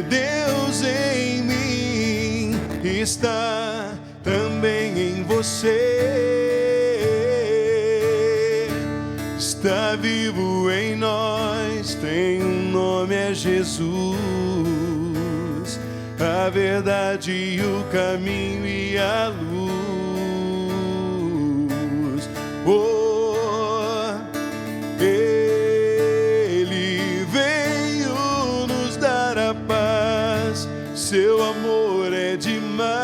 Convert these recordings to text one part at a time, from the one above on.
Deus em mim está também em você. Está vivo em nós, tem um nome, é Jesus. A verdade e o caminho e a luz. Oh, Ele veio nos dar a paz, seu amor é demais.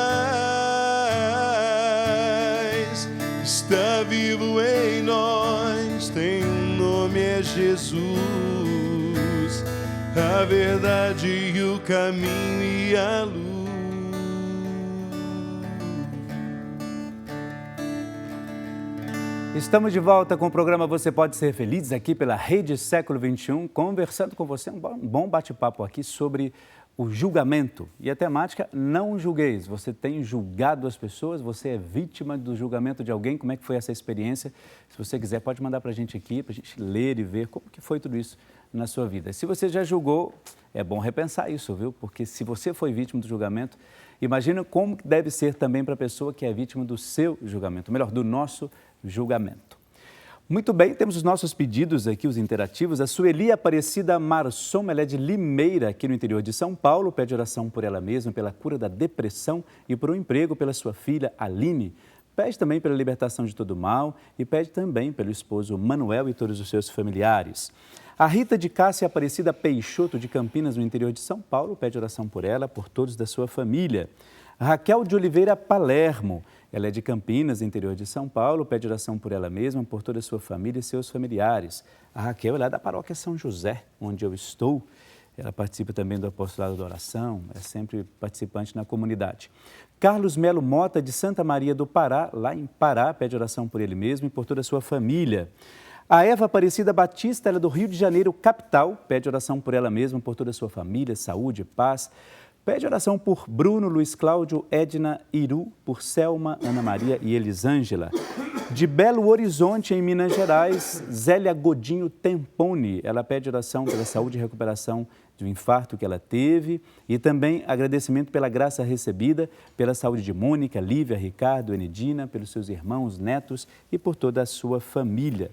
Está vivo em nós, tem um nome, é Jesus. A verdade e o caminho e a luz. Estamos de volta com o programa Você Pode Ser Feliz, aqui pela Rede Século XXI, conversando com você, um bom bate-papo aqui sobre o julgamento. E a temática, não julgueis. Você tem julgado as pessoas? Você é vítima do julgamento de alguém? Como é que foi essa experiência? Se você quiser, pode mandar para a gente aqui, para a gente ler e ver como que foi tudo isso na sua vida. Se você já julgou, é bom repensar isso, viu? Porque se você foi vítima do julgamento, imagina como deve ser também para a pessoa que é vítima do seu julgamento, melhor, do nosso julgamento. Muito bem, temos os nossos pedidos aqui, os interativos. A Sueli Aparecida Marsom, ela é de Limeira, aqui no interior de São Paulo, pede oração por ela mesma, pela cura da depressão e por um emprego pela sua filha Aline. Pede também pela libertação de todo mal e pede também pelo esposo Manuel e todos os seus familiares. A Rita de Cássia Aparecida Peixoto, de Campinas, no interior de São Paulo, pede oração por ela, por todos da sua família. A Raquel de Oliveira Palermo, ela é de Campinas, interior de São Paulo, pede oração por ela mesma, por toda a sua família e seus familiares. A Raquel ela é da paróquia São José, onde eu estou. Ela participa também do apostolado da oração, é sempre participante na comunidade. Carlos Melo Mota, de Santa Maria do Pará, lá em Pará, pede oração por ele mesmo e por toda a sua família. A Eva Aparecida Batista, ela é do Rio de Janeiro, capital, pede oração por ela mesma, por toda a sua família, saúde, paz. Pede oração por Bruno, Luiz Cláudio, Edna, Iru, por Selma, Ana Maria e Elisângela. De Belo Horizonte, em Minas Gerais, Zélia Godinho Tempone, ela pede oração pela saúde e recuperação de um infarto que ela teve e também agradecimento pela graça recebida, pela saúde de Mônica, Lívia, Ricardo, Enedina, pelos seus irmãos, netos e por toda a sua família.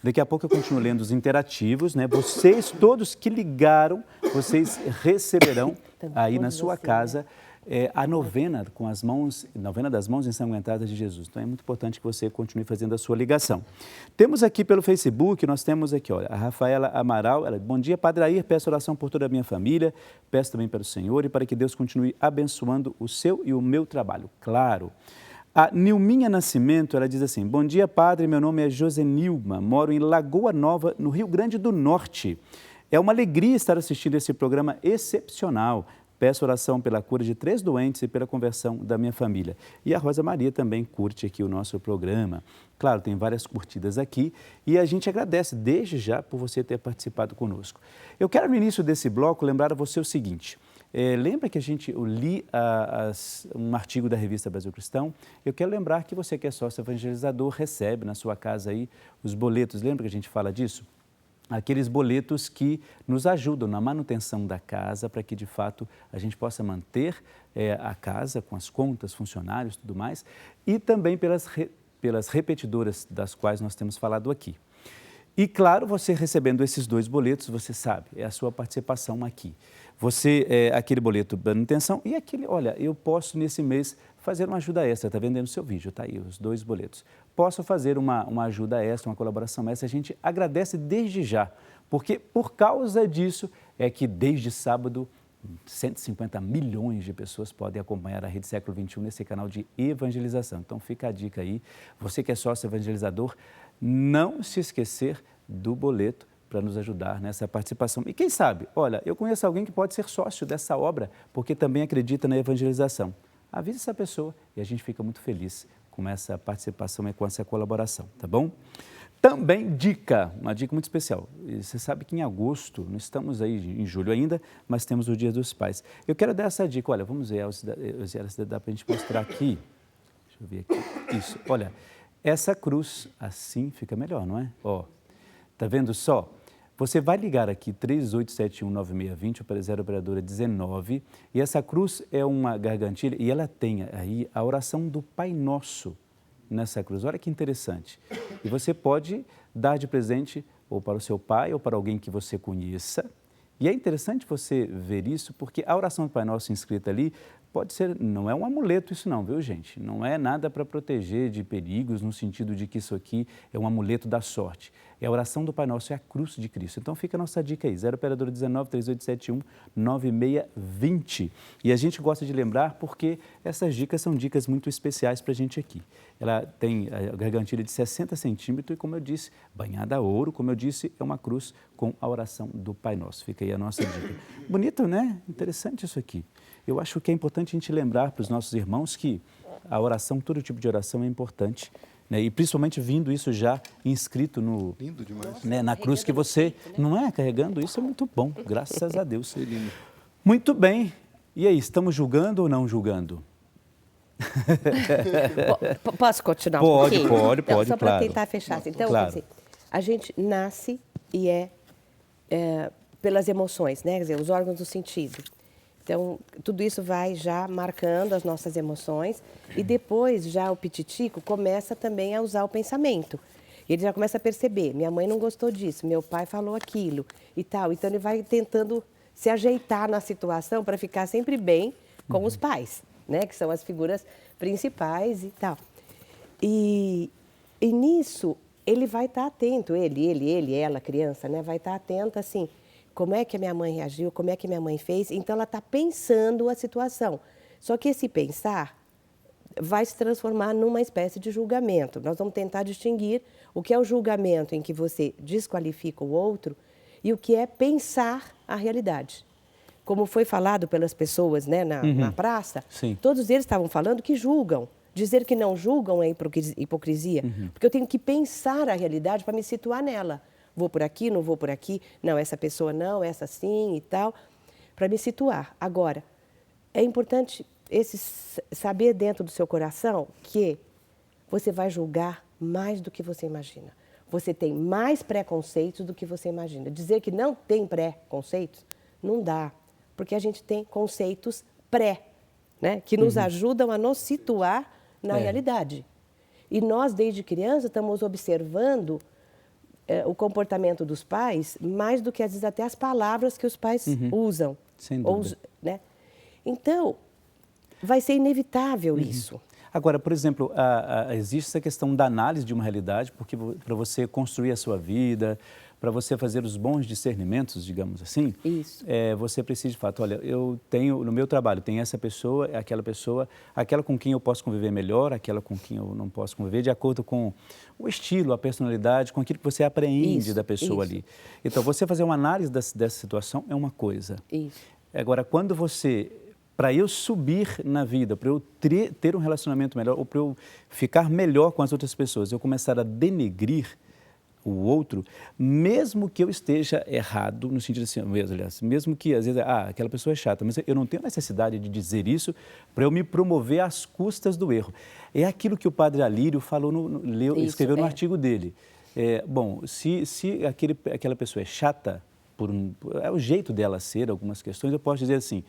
Daqui a pouco eu continuo lendo os interativos, né? Vocês todos que ligaram, vocês receberão aí na sua casa a novena com as mãos, novena das mãos ensanguentadas de Jesus. Então é muito importante que você continue fazendo a sua ligação. Temos aqui pelo Facebook, nós temos aqui, olha, a Rafaela Amaral, ela, bom dia, Padre Air, peço oração por toda a minha família, peço também pelo Senhor e para que Deus continue abençoando o seu e o meu trabalho, claro. A Nilminha Nascimento, ela diz assim, bom dia, Padre, meu nome é Josenilma, moro em Lagoa Nova, no Rio Grande do Norte. É uma alegria estar assistindo esse programa excepcional. Peço oração pela cura de 3 doentes e pela conversão da minha família. E a Rosa Maria também curte aqui o nosso programa. Claro, tem várias curtidas aqui e a gente agradece desde já por você ter participado conosco. Eu quero, no início desse bloco, lembrar a você o seguinte... lembra que eu li um artigo da revista Brasil Cristão? Eu quero lembrar que você que é sócio evangelizador recebe na sua casa aí os boletos. Lembra que a gente fala disso? Aqueles boletos que nos ajudam na manutenção da casa para que, de fato, a gente possa manter a casa com as contas, funcionários e tudo mais. E também pelas repetidoras das quais nós temos falado aqui. E, claro, você recebendo esses 2 boletos, você sabe, é a sua participação aqui. Você, aquele boleto de manutenção e aquele, olha, eu posso nesse mês fazer uma ajuda extra, está vendo no seu vídeo, está aí os 2 boletos. Posso fazer uma ajuda extra, uma colaboração extra, a gente agradece desde já, porque por causa disso é que desde sábado 150 milhões de pessoas podem acompanhar a Rede Século XXI nesse canal de evangelização. Então fica a dica aí, você que é sócio evangelizador, não se esquecer do boleto para nos ajudar nessa participação. E quem sabe, olha, eu conheço alguém que pode ser sócio dessa obra, porque também acredita na evangelização. Avise essa pessoa e a gente fica muito feliz com essa participação e com essa colaboração, tá bom? Também uma dica muito especial. Você sabe que em agosto, não estamos aí em julho ainda, mas temos o Dia dos Pais. Eu quero dar essa dica, olha, vamos ver, se dá para a gente mostrar aqui. Deixa eu ver aqui. Isso, olha, essa cruz assim fica melhor, não é? Ó, tá vendo só? Você vai ligar aqui 38719620 para 0 operadora 19 e essa cruz é uma gargantilha e ela tem aí a oração do Pai Nosso nessa cruz. Olha que interessante. E você pode dar de presente ou para o seu pai ou para alguém que você conheça. E é interessante você ver isso porque a oração do Pai Nosso inscrita ali pode ser, não é um amuleto isso não, viu gente? Não é nada para proteger de perigos no sentido de que isso aqui é um amuleto da sorte. É a oração do Pai Nosso, é a cruz de Cristo. Então fica a nossa dica aí, 0 operadora 19 3871 9620. E a gente gosta de lembrar porque essas dicas são dicas muito especiais para a gente aqui. Ela tem a gargantilha de 60 centímetros e, como eu disse, banhada a ouro, como eu disse, é uma cruz com a oração do Pai Nosso. Fica aí a nossa dica. Bonito, né? Interessante isso aqui. Eu acho que é importante a gente lembrar para os nossos irmãos que a oração, todo tipo de oração é importante, né? E principalmente vindo isso já inscrito no, Lindo demais. Né, na cruz que você, não é? Carregando isso é muito bom, graças a Deus. Muito bem. E aí, estamos julgando ou não julgando? Posso continuar um Pode, pouquinho? pode, Então, pode, só para claro. tentar fechar. Então, Claro. quer dizer, a gente nasce e pelas emoções, né? Quer dizer, os órgãos do sentido. Então, tudo isso vai já marcando as nossas emoções e depois já o pititico começa também a usar o pensamento. Ele já começa a perceber, minha mãe não gostou disso, meu pai falou aquilo e tal. Então, ele vai tentando se ajeitar na situação para ficar sempre bem com os pais, né? Que são as figuras principais e tal. E nisso, ele vai estar atento, ela, criança, né? Vai estar atenta, assim, como é que a minha mãe reagiu, como é que a minha mãe fez. Então, ela está pensando a situação. Só que esse pensar vai se transformar numa espécie de julgamento. Nós vamos tentar distinguir o que é o julgamento em que você desqualifica o outro e o que é pensar a realidade. Como foi falado pelas pessoas, né, na praça, Sim. todos eles estavam falando que julgam. Dizer que não julgam é hipocrisia, porque eu tenho que pensar a realidade para me situar nela. Vou por aqui, não vou por aqui, não, essa pessoa não, essa sim e tal, para me situar. Agora, é importante saber dentro do seu coração que você vai julgar mais do que você imagina. Você tem mais preconceitos do que você imagina. Dizer que não tem preconceitos, não dá, porque a gente tem conceitos pré, né, que nos ajudam a nos situar na realidade. E nós, desde criança, estamos observando o comportamento dos pais mais do que, às vezes, até as palavras que os pais usam. Sem dúvida. Né? Então, vai ser inevitável isso. Agora, por exemplo, existe essa questão da análise de uma realidade, porque para você construir a sua vida, para você fazer os bons discernimentos, digamos assim, Isso. você precisa de fato, olha, eu tenho, no meu trabalho, tem essa pessoa, aquela com quem eu posso conviver melhor, aquela com quem eu não posso conviver, de acordo com o estilo, a personalidade, com aquilo que você apreende da pessoa ali. Então, você fazer uma análise dessa situação é uma coisa. Isso. Agora, quando para eu subir na vida, para eu ter um relacionamento melhor, ou para eu ficar melhor com as outras pessoas, eu começar a denegrir o outro, mesmo que eu esteja errado, no sentido assim, mesmo que às vezes, aquela pessoa é chata, mas eu não tenho necessidade de dizer isso para eu me promover às custas do erro. É aquilo que o padre Alírio falou, escreveu no artigo dele. Bom, se aquela pessoa é chata, é o jeito dela ser, algumas questões, eu posso dizer assim,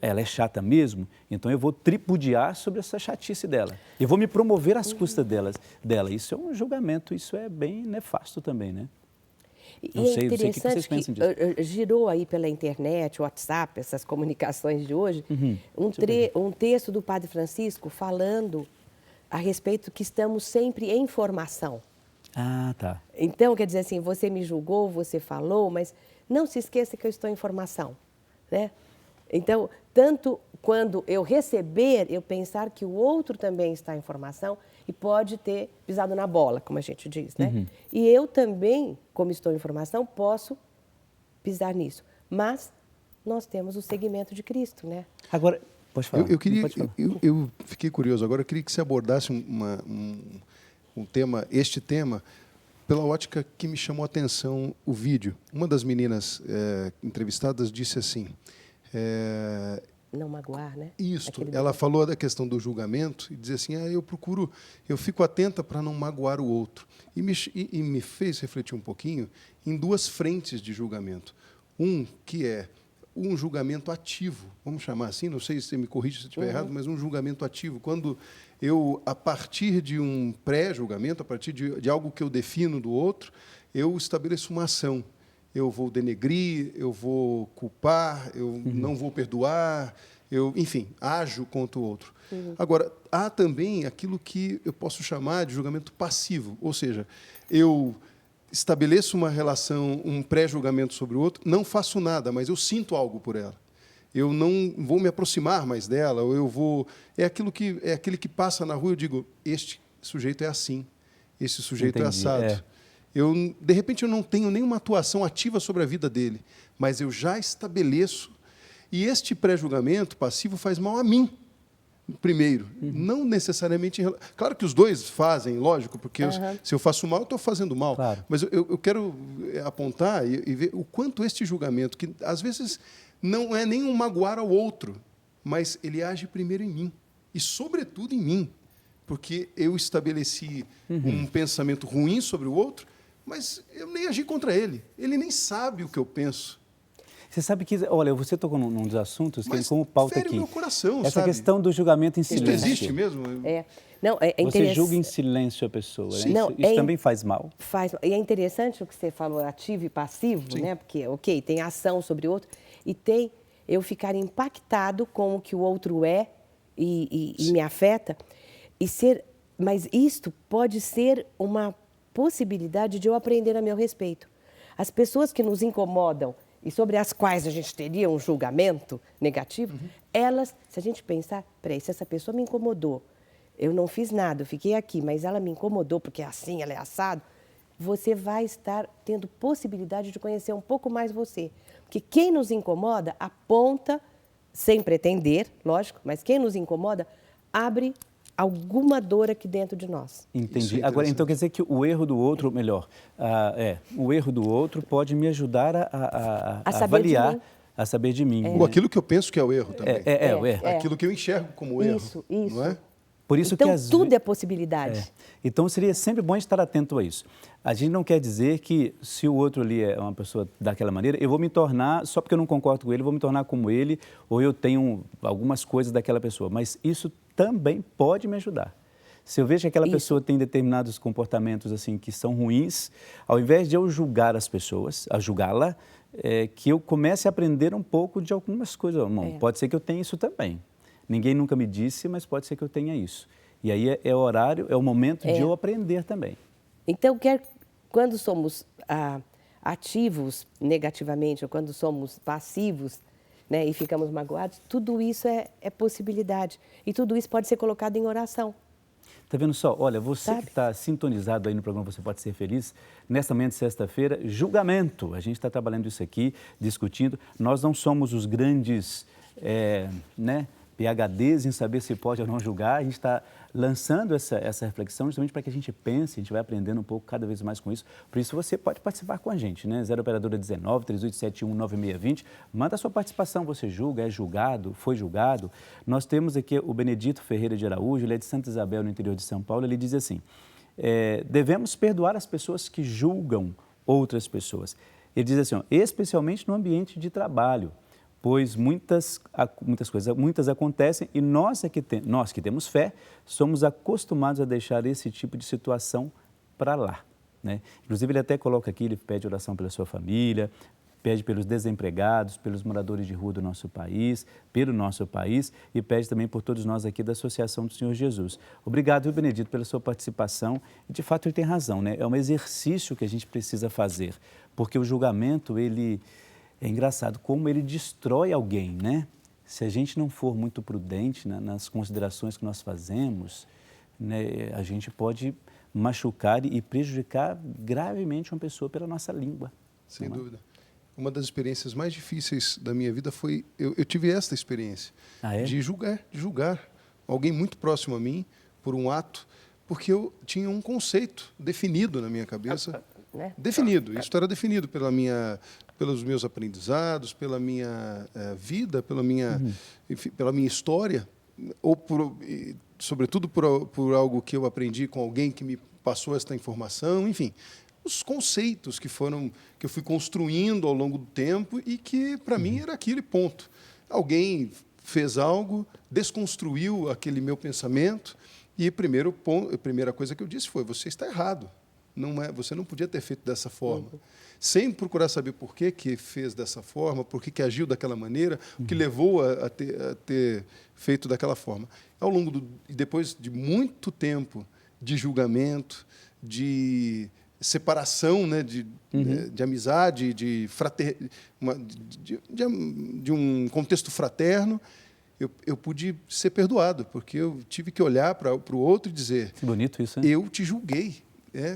ela é chata mesmo, então eu vou tripudiar sobre essa chatice dela. Eu vou me promover às custas dela. Isso é um julgamento, isso é bem nefasto também, né? Não sei o que vocês pensam disso. Girou aí pela internet, WhatsApp, essas comunicações de hoje, um texto do Padre Francisco falando a respeito que estamos sempre em formação. Ah, tá. Então, quer dizer assim, você me julgou, você falou, mas não se esqueça que eu estou em formação, né? Então, tanto quando eu receber, eu pensar que o outro também está em formação e pode ter pisado na bola, como a gente diz, né? E eu também, como estou em formação, posso pisar nisso. Mas nós temos o seguimento de Cristo, né? Agora, pode falar. Eu fiquei curioso agora, eu queria que você abordasse este tema, pela ótica que me chamou a atenção o vídeo. Uma das meninas entrevistadas disse assim... magoar, né? Isso, Naquele ela momento. falou da questão do julgamento e dizer assim, eu fico atenta para não magoar o outro. E me fez refletir um pouquinho em duas frentes de julgamento. Um que é um julgamento ativo, vamos chamar assim, não sei se você me corrige se eu estiver errado, mas um julgamento ativo, quando eu, a partir de um pré-julgamento, a partir de algo que eu defino do outro, eu estabeleço uma ação. Eu vou denegrir, eu vou culpar, eu não vou perdoar, enfim, ajo contra o outro. Agora, há também aquilo que eu posso chamar de julgamento passivo, ou seja, eu estabeleço uma relação, um pré-julgamento sobre o outro, não faço nada, mas eu sinto algo por ela. Eu não vou me aproximar mais dela, ou eu vou... É aquele que passa na rua e eu digo, este sujeito é assim, esse sujeito é assado. De repente, eu não tenho nenhuma atuação ativa sobre a vida dele, mas eu já estabeleço. E este pré-julgamento passivo faz mal a mim, primeiro. Não necessariamente... Claro que os dois fazem, lógico, porque se eu faço mal, eu estou fazendo mal. Claro. Mas eu quero apontar e ver o quanto este julgamento, que às vezes não é nem um magoar ao outro, mas ele age primeiro em mim, e sobretudo em mim, porque eu estabeleci um pensamento ruim sobre o outro, mas eu nem agi contra ele. Ele nem sabe o que eu penso. Você sabe que, olha, você tocou num dos assuntos que Mas como pauta fere aqui. o meu coração, essa sabe? questão do julgamento em silêncio. Isso existe mesmo? Não, é Você interessante. julga em silêncio a pessoa. Né? Não, Isso também faz mal. E é interessante o que você falou, ativo e passivo, né? Porque, ok, tem ação sobre o outro e tem eu ficar impactado com o que o outro é e me afeta. Mas isto pode ser uma possibilidade de eu aprender a meu respeito. As pessoas que nos incomodam e sobre as quais a gente teria um julgamento negativo, elas, se a gente pensar, peraí, se essa pessoa me incomodou, eu não fiz nada, eu fiquei aqui, mas ela me incomodou porque é assim, ela é assado, você vai estar tendo possibilidade de conhecer um pouco mais você. Porque quem nos incomoda aponta, sem pretender, lógico, mas quem nos incomoda abre alguma dor aqui dentro de nós. Entendi. Agora, então quer dizer que o erro do outro, melhor, o erro do outro pode me ajudar a avaliar, a saber de mim. Ou aquilo que eu penso que é o erro também. Aquilo que eu enxergo como erro. Isso. Não é? Por isso então, que tudo é possibilidade. Então, seria sempre bom estar atento a isso. A gente não quer dizer que, se o outro ali é uma pessoa daquela maneira, eu vou me tornar, só porque eu não concordo com ele, eu vou me tornar como ele, ou eu tenho algumas coisas daquela pessoa. Mas isso também pode me ajudar. Se eu vejo que aquela pessoa tem determinados comportamentos assim que são ruins, ao invés de eu julgar as pessoas, a julgá-la, que eu comece a aprender um pouco de algumas coisas. Bom, pode ser que eu tenha isso também. Ninguém nunca me disse, mas pode ser que eu tenha isso. E aí é o horário, é o momento de eu aprender também. Então, quando somos ativos negativamente ou quando somos passivos, né, e ficamos magoados, tudo isso é possibilidade. E tudo isso pode ser colocado em oração. Está vendo só? Olha, você que está sintonizado aí no programa Você Pode Ser Feliz, nesta manhã de sexta-feira, julgamento. A gente está trabalhando isso aqui, discutindo. Nós não somos os grandes, PhDs em saber se pode ou não julgar. A gente está lançando essa reflexão justamente para que a gente pense, a gente vai aprendendo um pouco cada vez mais com isso. Por isso você pode participar com a gente, né? 0 operadora 19 3871 9620. Manda a sua participação, você julga, é julgado, foi julgado. Nós temos aqui o Benedito Ferreira de Araújo, ele é de Santa Isabel, no interior de São Paulo. Ele diz assim, devemos perdoar as pessoas que julgam outras pessoas. Ele diz assim, especialmente no ambiente de trabalho, pois muitas acontecem e nós que temos fé, somos acostumados a deixar esse tipo de situação para lá. Né? Inclusive, ele até coloca aqui, ele pede oração pela sua família, pede pelos desempregados, pelos moradores de rua do nosso país, pelo nosso país e pede também por todos nós aqui da Associação do Senhor Jesus. Obrigado, Benedito, pela sua participação. E, de fato, ele tem razão, né? É um exercício que a gente precisa fazer, porque o julgamento, é engraçado como ele destrói alguém, né? Se a gente não for muito prudente nas considerações que nós fazemos, né, a gente pode machucar e prejudicar gravemente uma pessoa pela nossa língua. Sem dúvida. Uma das experiências mais difíceis da minha vida foi... Eu tive esta experiência de julgar alguém muito próximo a mim por um ato, porque eu tinha um conceito definido na minha cabeça. Definido. Isso era definido pelos meus aprendizados, pela minha vida, enfim, pela minha história, ou sobretudo por algo que eu aprendi com alguém que me passou esta informação, enfim, os conceitos que eu fui construindo ao longo do tempo e que, para mim, era aquilo e ponto. Alguém fez algo, desconstruiu aquele meu pensamento e a primeira coisa que eu disse foi: você está errado. Você não podia ter feito dessa forma. Sem procurar saber por que fez dessa forma, por que agiu daquela maneira, o que levou a ter feito daquela forma. Depois de muito tempo de julgamento, de separação, né, de amizade, de um contexto fraterno, eu pude ser perdoado, porque eu tive que olhar para o outro e dizer: que bonito isso, hein? Eu te julguei.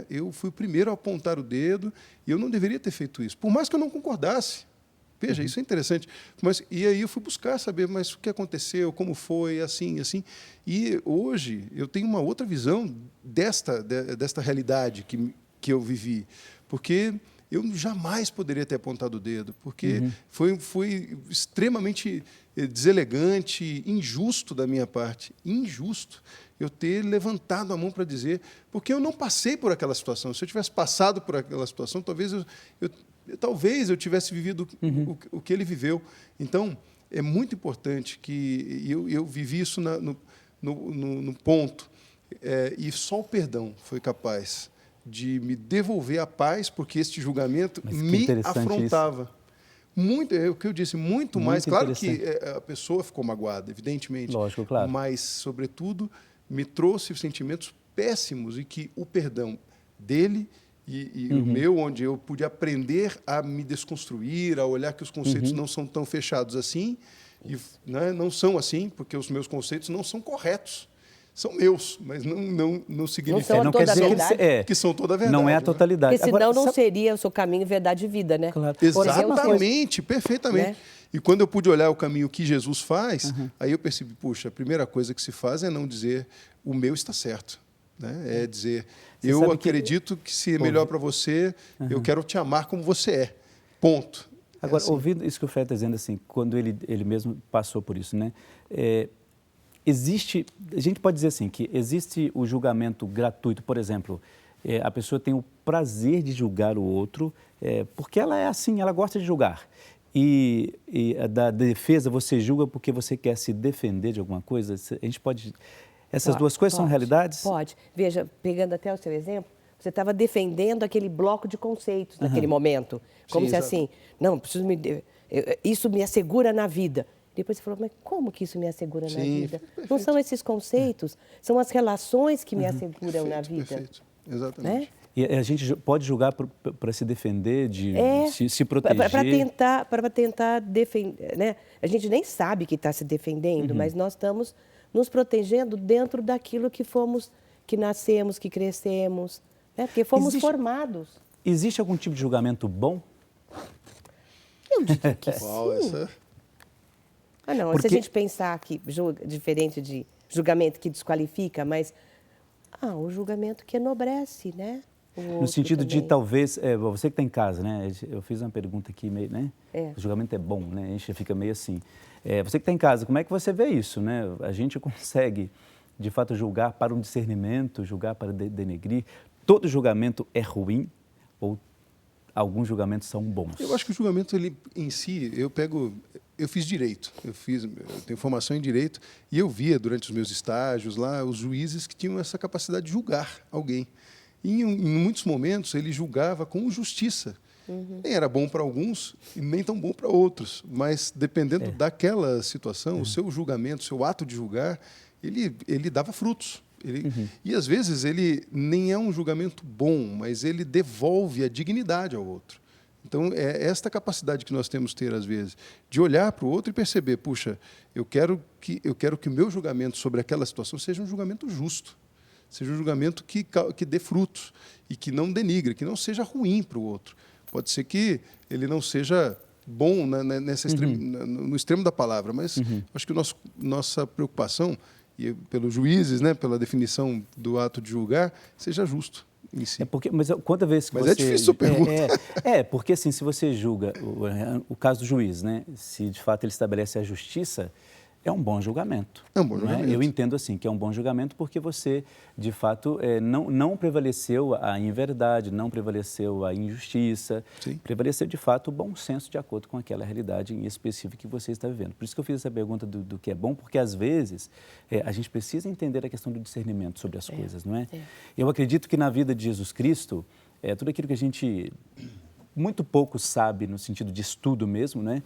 Eu fui o primeiro a apontar o dedo e eu não deveria ter feito isso, por mais que eu não concordasse. Veja, isso é interessante. E aí eu fui buscar saber, mas o que aconteceu, como foi, assim. E hoje eu tenho uma outra visão desta realidade que eu vivi, porque eu jamais poderia ter apontado o dedo, porque foi extremamente deselegante, injusto da minha parte, injusto eu ter levantado a mão para dizer, porque eu não passei por aquela situação. Se eu tivesse passado por aquela situação, talvez eu tivesse vivido o que ele viveu. Então, é muito importante que eu vivi isso no ponto, e só o perdão foi capaz de me devolver a paz, porque este julgamento me afrontava. Isso. Muito, é o que eu disse, muito mais. Claro que a pessoa ficou magoada, evidentemente. Lógico, claro. Mas, sobretudo, me trouxe sentimentos péssimos e que o perdão dele e o meu, onde eu pude aprender a me desconstruir, a olhar que os conceitos não são tão fechados assim, e não são assim, porque os meus conceitos não são corretos. São meus, mas não significa que são toda a verdade. Não é a totalidade. Porque senão não seria o seu caminho, verdade e vida, né? Claro. Exatamente, perfeitamente. Né? E quando eu pude olhar o caminho que Jesus faz, aí eu percebi, puxa, a primeira coisa que se faz é não dizer o meu está certo. Né? É dizer, eu acredito que se é melhor para você, eu quero te amar como você é. Ponto. Agora, ouvindo isso que o Fred está dizendo, assim, quando ele mesmo passou por isso, né? A gente pode dizer assim, que existe o julgamento gratuito, por exemplo, a pessoa tem o prazer de julgar o outro, porque ela é assim, ela gosta de julgar. E da defesa, você julga porque você quer se defender de alguma coisa? A gente pode... Essas duas coisas são realidades? Pode. Veja, pegando até o seu exemplo, você estava defendendo aquele bloco de conceitos naquele momento. Como se assim, não, isso me assegura na vida. Depois você falou, mas como que isso me assegura na vida? Perfeito. Não são esses conceitos, são as relações que me asseguram na vida. Perfeito, exatamente. Né? E a gente pode julgar para se defender, se proteger? Para tentar defender. Né? A gente nem sabe que está se defendendo, mas nós estamos nos protegendo dentro daquilo que nascemos, que crescemos, né? Porque fomos formados. Existe algum tipo de julgamento bom? Eu diria que sim. Não, porque... se a gente pensar que diferente de julgamento que desqualifica, mas o julgamento que enobrece, né? No sentido de talvez, você que está em casa, né? Eu fiz uma pergunta aqui meio, né? O julgamento é bom, né? A gente fica meio assim. Você que está em casa, como é que você vê isso, né? A gente consegue, de fato, julgar para um discernimento, julgar para denegrir? Todo julgamento é ruim ou alguns julgamentos são bons? Eu acho que o julgamento, ele, em si, eu fiz direito, eu tenho formação em direito e eu via durante os meus estágios lá os juízes que tinham essa capacidade de julgar alguém. E em muitos momentos ele julgava com justiça. Nem era bom para alguns e nem tão bom para outros, mas dependendo daquela situação, o seu julgamento, o seu ato de julgar, ele dava frutos. E às vezes ele nem é um julgamento bom, mas ele devolve a dignidade ao outro. Então, é esta capacidade que nós temos que ter, às vezes, de olhar para o outro e perceber, puxa, eu quero que o meu julgamento sobre aquela situação seja um julgamento justo, seja um julgamento que dê frutos e que não denigre, que não seja ruim para o outro. Pode ser que ele não seja bom no extremo da palavra, mas acho que nossa preocupação, e pelos juízes, né, pela definição do ato de julgar, seja justo. em si. Mas quanta vez que Mas você... é difícil a pergunta. Porque assim, se você julga o caso do juiz, né? Se de fato ele estabelece a justiça, é um bom julgamento. É um bom julgamento. Eu entendo assim, que é um bom julgamento porque você, de fato, não prevaleceu a inverdade, não prevaleceu a injustiça, Sim. prevaleceu, de fato, o bom senso de acordo com aquela realidade em específico que você está vivendo. Por isso que eu fiz essa pergunta do que é bom, porque, às vezes, a gente precisa entender a questão do discernimento sobre as coisas, não é? Eu acredito que na vida de Jesus Cristo, tudo aquilo que a gente muito pouco sabe, no sentido de estudo mesmo, né?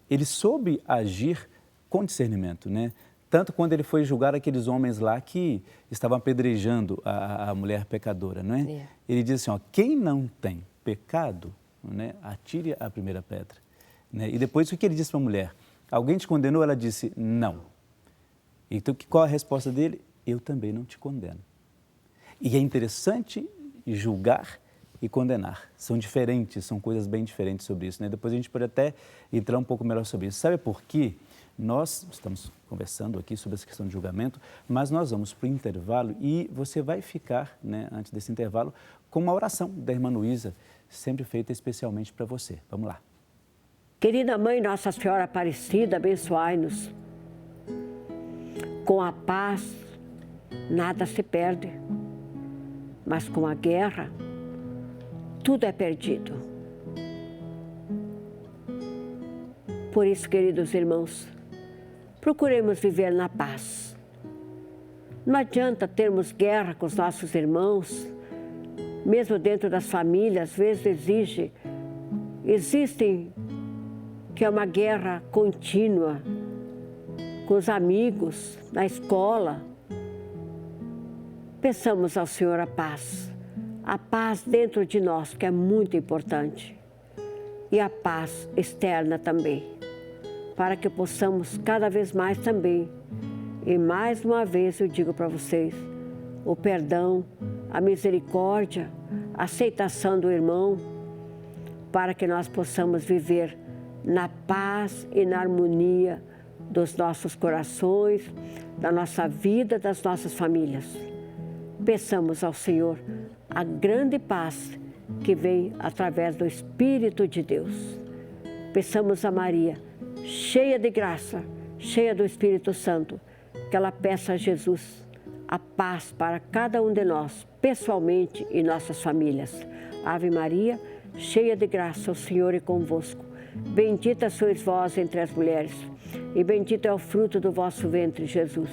Ele soube agir com discernimento, né? Tanto quando ele foi julgar aqueles homens lá que estavam apedrejando a mulher pecadora, não é? Ele diz assim, ó, quem não tem pecado, né, atire a primeira pedra. Né? E depois o que ele disse para a mulher? Alguém te condenou? Ela disse, não. Então qual a resposta dele? Eu também não te condeno. E é interessante julgar e condenar. São diferentes, são coisas bem diferentes sobre isso, né? Depois a gente pode até entrar um pouco melhor sobre isso. Sabe por quê? Nós estamos conversando aqui sobre essa questão de julgamento, mas nós vamos para o intervalo e você vai ficar, né, antes desse intervalo, com uma oração da irmã Luísa, sempre feita especialmente para você. Vamos lá. Querida Mãe Nossa Senhora Aparecida, abençoai-nos. Com a paz, nada se perde, mas com a guerra, tudo é perdido. Por isso, queridos irmãos, procuremos viver na paz. Não adianta termos guerra com os nossos irmãos, mesmo dentro das famílias, às vezes existem que é uma guerra contínua com os amigos, na escola. Peçamos ao Senhor a paz dentro de nós, que é muito importante, e a paz externa também, para que possamos cada vez mais também, e mais uma vez eu digo para vocês, o perdão, a misericórdia, a aceitação do irmão, para que nós possamos viver na paz e na harmonia dos nossos corações, da nossa vida, das nossas famílias. Peçamos ao Senhor a grande paz que vem através do Espírito de Deus. Peçamos a Maria, cheia de graça, cheia do Espírito Santo, que ela peça a Jesus a paz para cada um de nós, pessoalmente e nossas famílias. Ave Maria, cheia de graça, o Senhor é convosco. Bendita sois vós entre as mulheres, e bendito é o fruto do vosso ventre, Jesus.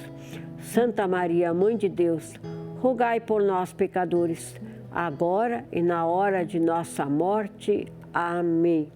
Santa Maria, Mãe de Deus, rogai por nós, pecadores, agora e na hora de nossa morte. Amém.